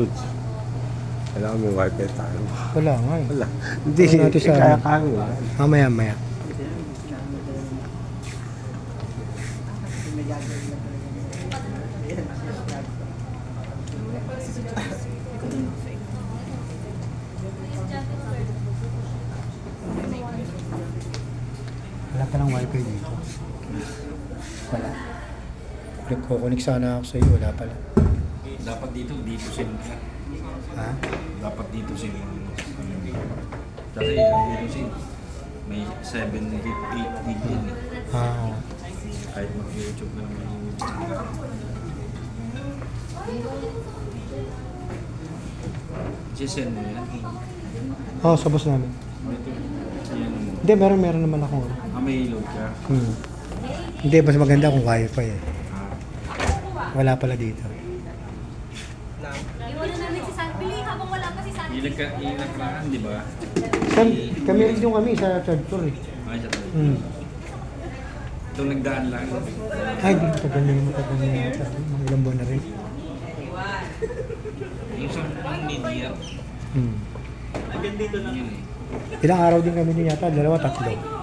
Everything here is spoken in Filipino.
doon. Kailangan may wifi tayo. Wala nga eh. Wala. Hindi, natin sa kaya-kaya. Mamaya. Wala palang wifi dito. Wala. Nagkukunik sana ako sa iyo, wala pala. Dapat dito sim ka. Ha? Dapat dito sim. Kasi dito sim. May 7 gig, 8 gig din. Oo. Kahit mag-YouTube ka naman. Send mo yan. Oo, sa boss namin. Ito. Yan mo. Hindi, meron naman ako. May load ka. Hindi, mas maganda kung wifi eh. Ah. Wala pala dito. Iwan na namin si San. Pili habang wala pa si San. Ilang di ba? Kami rin yung kami sa third floor eh. Ay, siya tayo. Itong nagdaan lang. Ay, di matagal na yata. Mga ilang buwan na rin. Yung sa media. Ilang araw din kami din yata, 2, 3.